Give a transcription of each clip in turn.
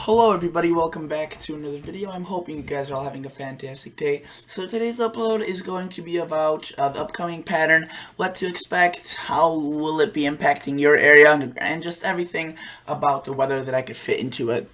Hello everybody, welcome back to another video. I'm hoping you guys are all having a fantastic day. So today's upload is going to be about the upcoming pattern, what to expect, how will it be impacting your area, and just everything about the weather that I could fit into a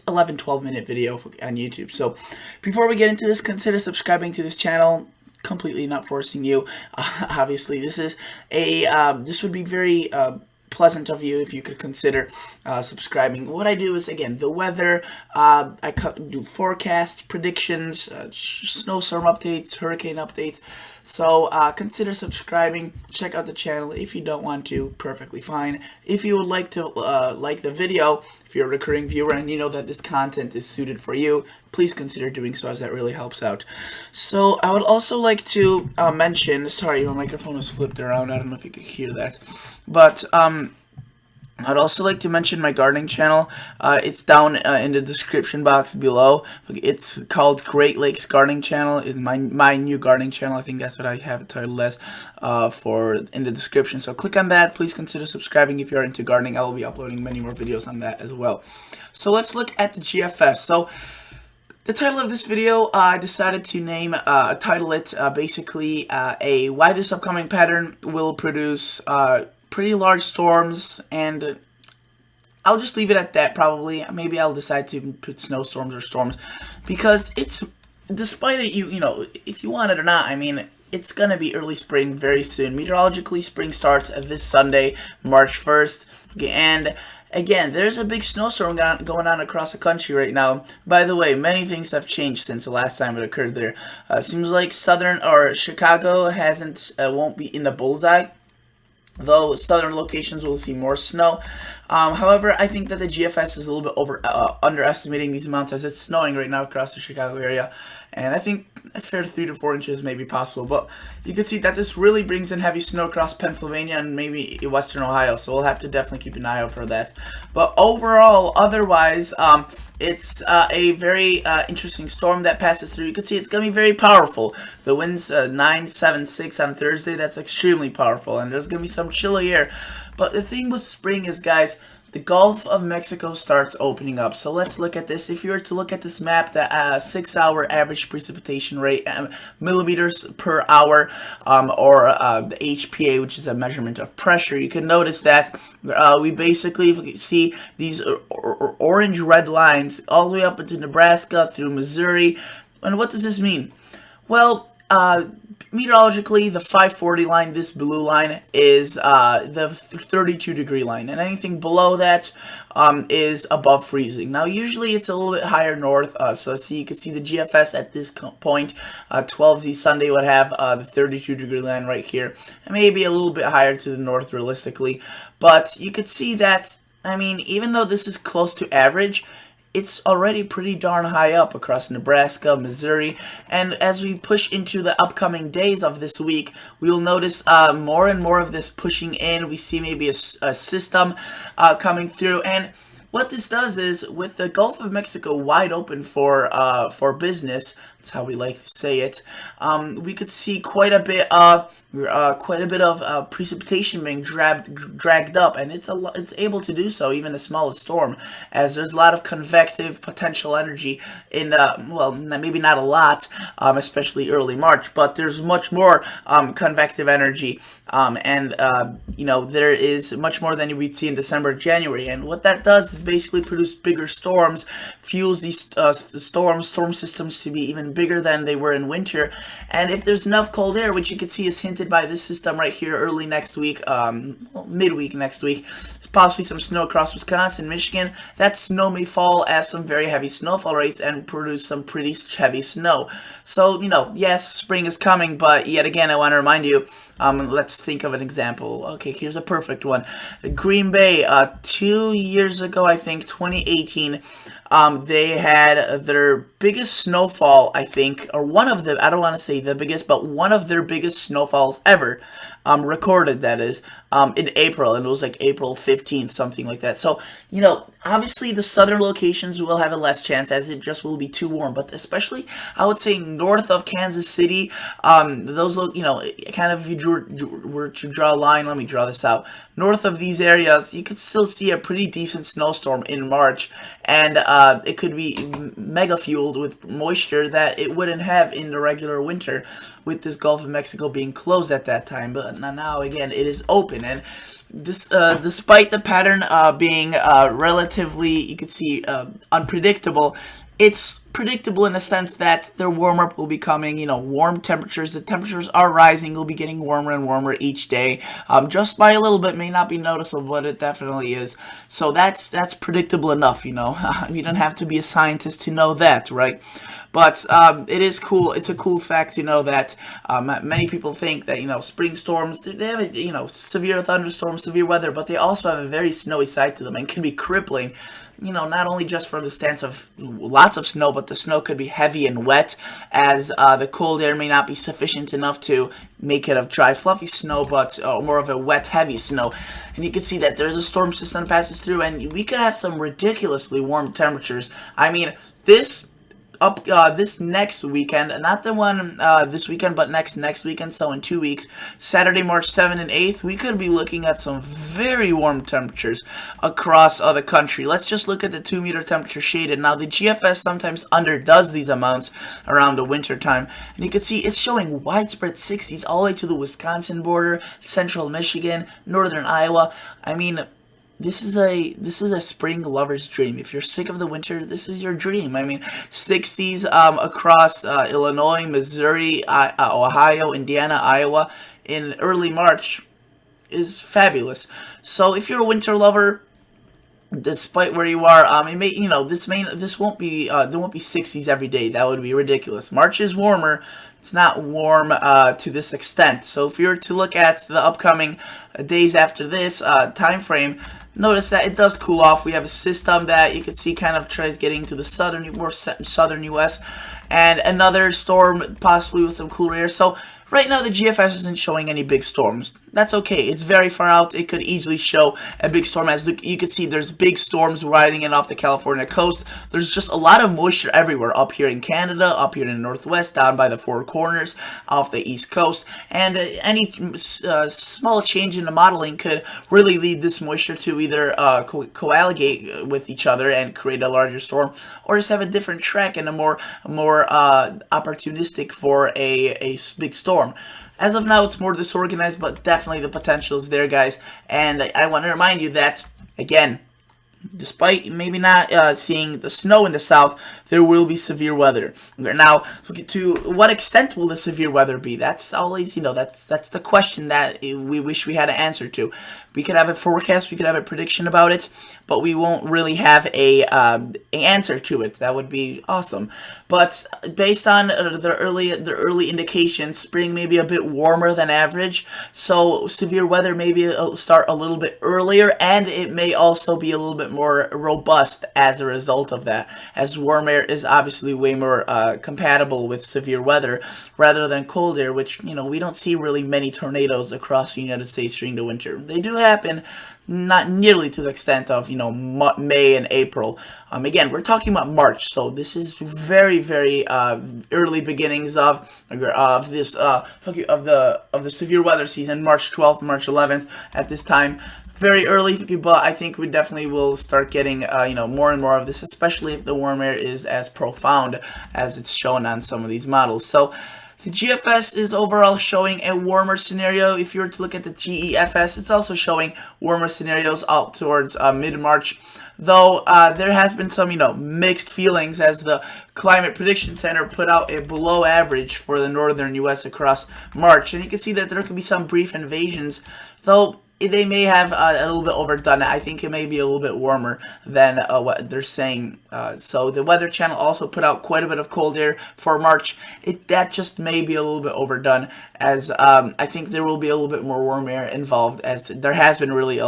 11-12 minute video on YouTube. So before we get into this, consider subscribing to this channel. Completely not forcing you. Obviously, this is a this would be very pleasant of you if you could consider subscribing. What I do is, again, the weather, I do forecast predictions, snowstorm updates, hurricane updates. So consider subscribing. Check out the channel. If you don't want to, perfectly fine. If you would like to like the video, if you're a recurring viewer and you know that this content is suited for you, please consider doing so, as that really helps out. So I would also like to mention, sorry, my microphone was flipped around, I don't know if you could hear that, but I'd also like to mention my gardening channel. It's down in the description box below. It's called Great Lakes Gardening Channel. It's my new gardening channel. I think that's what I have it titled as for in the description. So click on that. Please consider subscribing if you're into gardening. I will be uploading many more videos on that as well. So let's look at the GFS. So the title of this video, I decided to title it basically why this upcoming pattern will produce pretty large storms, and I'll just leave it at that. Probably, maybe I'll decide to put snowstorms or storms, because it's, despite it, you know, if you want it or not, I mean, it's gonna be early spring very soon. Meteorologically, spring starts this Sunday, March 1st. Okay, and again, there's a big snowstorm going on across the country right now. By the way, many things have changed since the last time it occurred there. Seems like Southern or Chicago won't be in the bullseye, though southern locations will see more snow. However, I think that the GFS is a little bit underestimating these amounts, as it's snowing right now across the Chicago area, and I think a fair 3 to 4 inches may be possible. But you can see that this really brings in heavy snow across Pennsylvania and maybe western Ohio, so we'll have to definitely keep an eye out for that. But overall, otherwise, it's a very interesting storm that passes through. You can see it's going to be very powerful. The wind's 976 on Thursday. That's extremely powerful, and there's going to be some chilly air. But the thing with spring is, guys, the Gulf of Mexico starts opening up. So let's look at this. If you were to look at this map, the 6-hour average precipitation rate, millimeters per hour, or the HPA, which is a measurement of pressure, you can notice that we basically see these orange-red lines all the way up into Nebraska, through Missouri. And what does this mean? Well, meteorologically, the 540 line, this blue line, is the 32-degree line, and anything below that is above freezing. Now, usually it's a little bit higher north, so you can see the GFS at this point, 12Z Sunday would have the 32-degree line right here, and maybe a little bit higher to the north realistically. But you could see that, I mean, even though this is close to average, it's already pretty darn high up across Nebraska, Missouri, and as we push into the upcoming days of this week, we will notice more and more of this pushing in. We see maybe a system coming through, and what this does is, with the Gulf of Mexico wide open for business, that's how we like to say it, we could see quite a bit of precipitation being dragged up, and it's able to do so, even the smallest storm, as there's a lot of convective potential energy in well, maybe not a lot, especially early March, but there's much more convective energy, and you know, there is much more than we'd see in December, January, and what that does is basically produce bigger storms, fuels these storm systems to be even bigger than they were in winter. And if there's enough cold air, which you can see is hinted by this system right here, early next week, midweek next week, possibly some snow across Wisconsin, Michigan, that snow may fall as some very heavy snowfall rates and produce some pretty heavy snow. So, you know, yes, spring is coming, but yet again, I want to remind you, let's think of an example. Okay, here's a perfect one. Green Bay, 2 years ago, I think, 2018, they had their biggest snowfall, I think, or one of them, I don't want to say the biggest, but one of their biggest snowfalls ever recorded, that is, in April, and it was like April 15th, something like that. So, obviously the southern locations will have a less chance, as it just will be too warm, but especially, I would say, north of Kansas City, those, kind of, if you were to draw a line, let me draw this out. North of these areas, you could still see a pretty decent snowstorm in March, and it could be mega fueled with moisture that it wouldn't have in the regular winter, with this Gulf of Mexico being closed at that time. But now again, it is open, and this, despite the pattern being relatively, you can see, unpredictable, it's predictable in the sense that their warm-up will be coming, warm temperatures. The temperatures are rising. Will be getting warmer and warmer each day. Just by a little bit, may not be noticeable, but it definitely is. So that's predictable enough, You don't have to be a scientist to know that, right? But it is cool. It's a cool fact to know that many people think that, spring storms, they have, severe thunderstorms, severe weather, but they also have a very snowy side to them and can be crippling. Not only just from the stance of lots of snow, but the snow could be heavy and wet, as the cold air may not be sufficient enough to make it a dry, fluffy snow, but more of a wet, heavy snow. And you can see that there's a storm system that passes through, and we could have some ridiculously warm temperatures. I mean, this next weekend, not the one this weekend, but next weekend, so in 2 weeks, Saturday, March 7th and 8th, we could be looking at some very warm temperatures across the country. Let's just look at the 2-meter temperature shaded. Now, the GFS sometimes underdoes these amounts around the winter time, and you can see it's showing widespread 60s all the way to the Wisconsin border, central Michigan, northern Iowa. I mean, this is a spring lover's dream. If you're sick of the winter, this is your dream. I mean, 60s across Illinois, Missouri, Ohio, Indiana, Iowa in early March is fabulous. So if you're a winter lover, despite where you are, it may, this won't be there won't be 60s every day. That would be ridiculous. March is warmer. It's not warm to this extent. So if you were to look at the upcoming days after this time frame, notice that it does cool off. We have a system that you can see kind of tries getting to the more southern U.S. and another storm possibly with some cooler air. So right now the GFS isn't showing any big storms. That's okay. It's very far out. It could easily show a big storm. As you can see, there's big storms riding in off the California coast. There's just a lot of moisture everywhere. Up here in Canada, up here in the Northwest, down by the Four Corners, off the East Coast. And any small change in the modeling could really lead this moisture to either coagulate with each other and create a larger storm, or just have a different track and a more opportunistic for a big storm. As of now, it's more disorganized, but definitely the potential is there, guys. And I want to remind you that, again, despite maybe not seeing the snow in the south, there will be severe weather. Now, to what extent will the severe weather be? That's always, that's the question that we wish we had an answer to. We could have a forecast, we could have a prediction about it, but we won't really have a answer to it. That would be awesome. But based on the early indications, spring may be a bit warmer than average, so severe weather maybe start a little bit earlier, and it may also be a little bit more robust as a result of that, as warm air is obviously way more compatible with severe weather rather than cold air, which, we don't see really many tornadoes across the United States during the winter. They do happen, not nearly to the extent of, May and April. Again, we're talking about March, so this is very, very early beginnings of this of the severe weather season. March 12th, March 11th at this time. Very early, but I think we definitely will start getting, more and more of this, especially if the warm air is as profound as it's shown on some of these models. So the GFS is overall showing a warmer scenario. If you were to look at the GEFS, it's also showing warmer scenarios out towards mid-March. Though there has been some, mixed feelings, as the Climate Prediction Center put out a below average for the northern U.S. across March. And you can see that there could be some brief invasions, though they may have a little bit overdone it. I think it may be a little bit warmer than what they're saying. So the Weather Channel also put out quite a bit of cold air for March. That just may be a little bit overdone, as I think there will be a little bit more warm air involved, as there has been really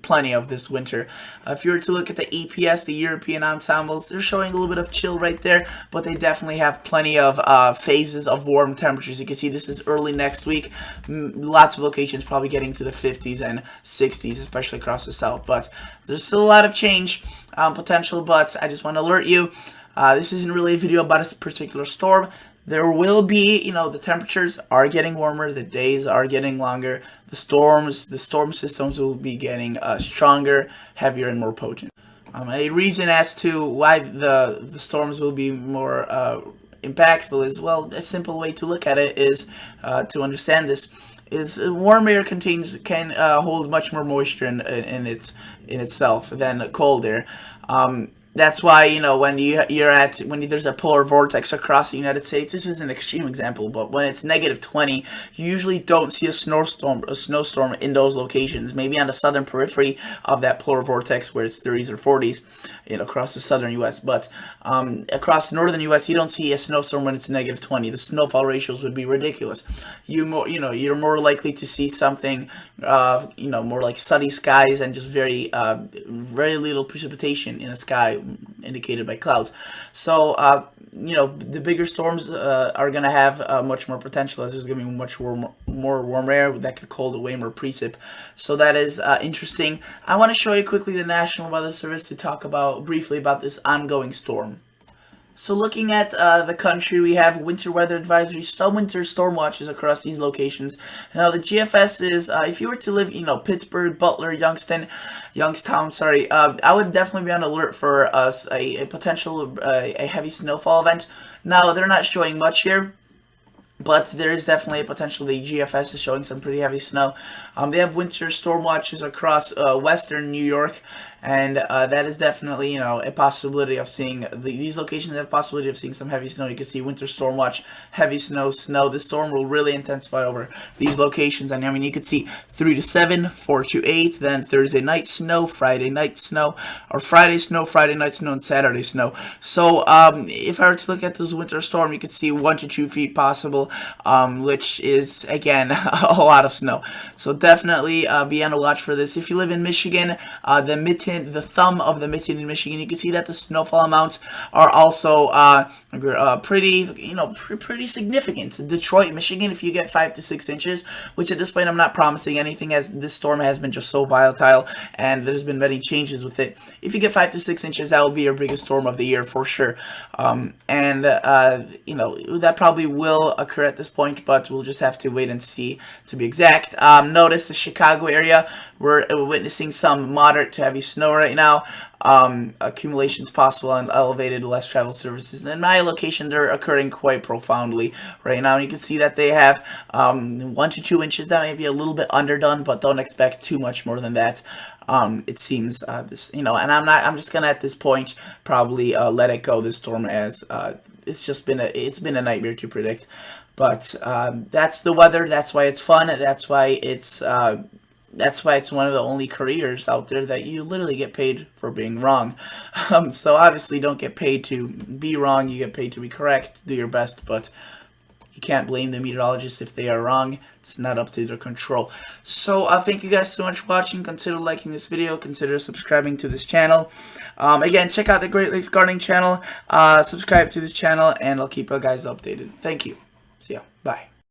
plenty of this winter. If you were to look at the EPS, the European ensembles, they're showing a little bit of chill right there, but they definitely have plenty of phases of warm temperatures. You can see this is early next week. Lots of locations probably getting to the 50s and 60s, especially across the south, but there's still a lot of change potential. But I just want to alert you, this isn't really a video about a particular storm. There will be, the temperatures are getting warmer, the days are getting longer, the storm systems will be getting stronger, heavier, and more potent. A reason as to why the storms will be more impactful is, well, a simple way to look at it is to understand this is warm air can hold much more moisture in itself than cold air. That's why, when when there's a polar vortex across the United States, this is an extreme example, but when it's -20, you usually don't see a snowstorm in those locations. Maybe on the southern periphery of that polar vortex where it's 30s or 40s, across the southern U.S. But across the northern U.S., you don't see a snowstorm when it's -20. The snowfall ratios would be ridiculous. You're more likely to see something, more like sunny skies and just very little precipitation in the sky, indicated by clouds. So the bigger storms are going to have much more potential, as there's going to be much more warm air that could hold away more precip. So that is interesting. I want to show you quickly the National Weather Service to talk briefly about this ongoing storm. So looking at the country, we have winter weather advisories, some winter storm watches across these locations. Now the GFS is, if you were to live, Pittsburgh, Butler, Youngstown, I would definitely be on alert for a potential a heavy snowfall event. Now they're not showing much here, but there is definitely a potential. The GFS is showing some pretty heavy snow. They have winter storm watches across western New York, and that is definitely, a possibility of seeing, these locations have a possibility of seeing some heavy snow. You can see winter storm watch, heavy snow. The storm will really intensify over these locations. And I mean, you could see 3 to 7, 4 to 8, then Thursday night snow, Friday night snow, or Friday snow, Friday night snow, and Saturday snow. So if I were to look at this winter storm, you could see 1 to 2 feet possible, which is, again, a lot of snow. So definitely be on the watch for this. If you live in Michigan, the thumb of the mitten in Michigan, you can see that the snowfall amounts are also pretty significant. Detroit, Michigan, if you get 5 to 6 inches, which at this point I'm not promising anything, as this storm has been just so volatile and there's been many changes with it. If you get 5 to 6 inches, that will be your biggest storm of the year for sure. That probably will occur at this point, but we'll just have to wait and see to be exact. Notice the Chicago area, we're witnessing some moderate to heavy snow right now. Accumulations possible on elevated, less traveled surfaces. And in my location, they're occurring quite profoundly right now. And you can see that they have 1 to 2 inches. That may be a little bit underdone, but don't expect too much more than that. It seems and I'm just gonna at this point probably let it go. This storm, as it's been a nightmare to predict. But that's the weather. That's why it's fun. That's why it's one of the only careers out there that you literally get paid for being wrong. So obviously don't get paid to be wrong. You get paid to be correct. Do your best, but you can't blame the meteorologists if they are wrong. It's not up to their control. So thank you guys so much for watching. Consider liking this video. Consider subscribing to this channel. Again, check out the Great Lakes Gardening channel. Subscribe to this channel, and I'll keep you guys updated. Thank you. See ya. Bye.